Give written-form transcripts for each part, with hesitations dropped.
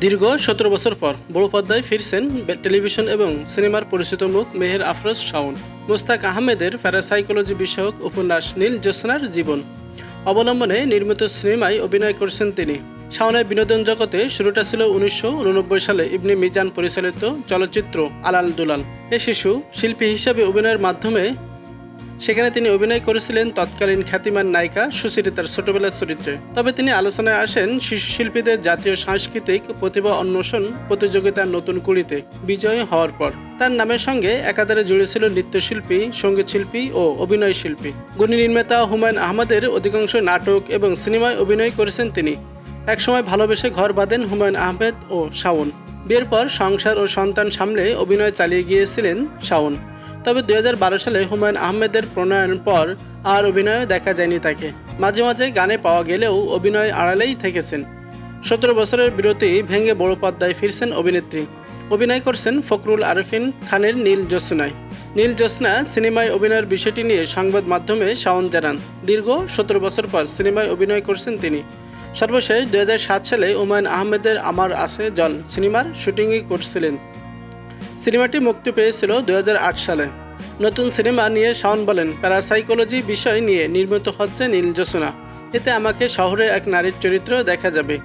দীর্ঘ ১৭ বছর পর বড় পর্দায় ফিরছেন টেলিভিশন এবং সিনেমার পরিচিত মুখ মেহের আফরোজ শাওন। মুস্তাক আহমেদের প্যারাসাইকোলজি বিষয়ক উপন্যাস নীল জ্যোৎস্নার জীবন অবলম্বনে নির্মিত সিনেমায় অভিনয় করছেন তিনি। শাওনের বিনোদন জগতে শুরুটা ছিল ১৯৮৯ সালে ইবনে মিজান পরিচালিত চলচ্চিত্র আলাল দুলাল। এ শিশু শিল্পী হিসাবে অভিনয়ের মাধ্যমে সেখানে তিনি অভিনয় করেছিলেন তৎকালীন খ্যাতিমান নায়িকা সুচরিতার ছোটবেলার চরিত্রে। তবে তিনি আলোচনায় আসেন শিশু শিল্পীদের জাতীয় সাংস্কৃতিক প্রতিভা অন্বেষণ প্রতিযোগিতার নতুন কুড়িতে বিজয়ী হওয়ার পর। তার নামের সঙ্গে একাধারে জুড়েছিল নৃত্যশিল্পী, সঙ্গীতশিল্পী ও অভিনয় শিল্পী। গুণী নির্মাতা হুমায়ুন আহমেদের অধিকাংশ নাটক এবং সিনেমায় অভিনয় করেছেন তিনি। একসময় ভালোবেসে ঘর বাঁধেন হুমায়ুন আহমেদ ও শাওন। বিয়ের পর সংসার ও সন্তান সামলে অভিনয় চালিয়ে গিয়েছিলেন শাওন। তবে ২০১২ সালে হুমায়ুন আহমেদের প্রণয়নের পর আর অভিনয়ে দেখা যায়নি তাকে। মাঝে মাঝে গানে পাওয়া গেলেও অভিনয় আড়ালেই থেকেছেন। ১৭ বছরের বিরতি ভেঙে বড় পর্দায় ফিরছেন অভিনেত্রী। অভিনয় করছেন ফখরুল আরফিন খানের নীল জ্যোৎস্নায়। নীল জ্যোৎস্না সিনেমায় অভিনয়ের বিষয়টি নিয়ে সংবাদ মাধ্যমে শাওন জানান, দীর্ঘ ১৭ বছর পর সিনেমায় অভিনয় করছেন তিনি। সর্বশেষ ২০০৭ সালে হুমায়ুন আহমেদের আমার আছে জল সিনেমার শুটিংই করছিলেন। সিনেমাটি মুক্তি পেয়েছিল ২০০৮ সালে। নতুন সিনেমা নিয়ে শাওন বলেন, প্যারাসাইকোলজি বিষয় নিয়ে নির্মিত হচ্ছে নীল জ্যোৎস্না। এতে আমাকে শহরে এক নারীর চরিত্র দেখা যাবে।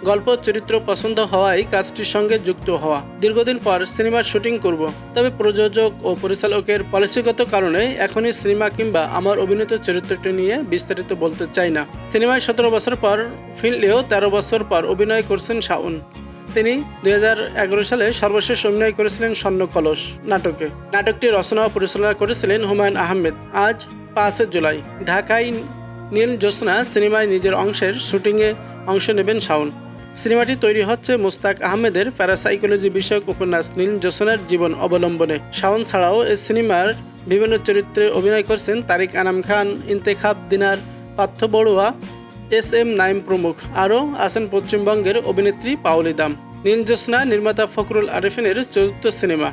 গল্প চরিত্র পছন্দ হওয়ায় কাজটির সঙ্গে যুক্ত হওয়া। দীর্ঘদিন পর সিনেমার শুটিং করব, তবে প্রযোজক ও পরিচালকের পলিসিগত কারণে এখনই সিনেমা কিংবা আমার অভিনীত চরিত্রটি নিয়ে বিস্তারিত বলতে চাই না। সিনেমায় ১৭ বছর পর ফিরলেও ১৩ বছর পর অভিনয় করছেন শাওন। তিনি ২০১১ সালে সর্বশেষ অভিনয় করেছিলেন স্বর্ণ কলস নাটকে। নাটকটি রচনা ও পরিচালনা করেছিলেন হুমায়ুন আহমেদ। আজ ৫ জুলাই ঢাকায় নীল জ্যোৎস্না সিনেমায় নিজের অংশের শুটিংয়ে অংশ নেবেন শাওন। সিনেমাটি তৈরি হচ্ছে মুস্তাক আহমেদের প্যারাসাইকোলজি বিষয়ক উপন্যাস নীল জ্যোৎস্নার জীবন অবলম্বনে। শাওন ছাড়াও এই সিনেমার বিভিন্ন চরিত্রে অভিনয় করছেন তারিক আনাম খান, ইন্তেখাব দিনার, পার্থ বড়ুয়া, SM নাইম প্রমুখ। আরও আছেন পশ্চিমবঙ্গের অভিনেত্রী পাওলি দাম। নীল জ্যোৎস্না নির্মাতা ফখরুল আরফিনের চতুর্থ সিনেমা।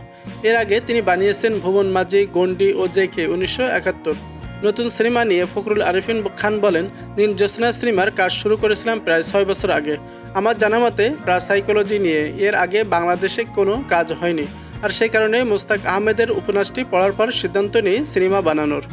এর আগে তিনি বানিয়েছেন ভুবন মাঝি, গন্ডি ও JK ১৯৭১। নতুন সিনেমা নিয়ে ফখরুল আরফিন খান বলেন, নীল জ্যোৎস্না সিনেমার কাজ শুরু করেছিলাম প্রায় ৬ বছর আগে। আমার জানা মতে প্যারাসাইকোলজি নিয়ে এর আগে বাংলাদেশে কোনো কাজ হয়নি, আর সেই কারণে মুস্তাক আহমেদের উপন্যাসটি পড়ার পর সিদ্ধান্ত নিই সিনেমা বানানোর।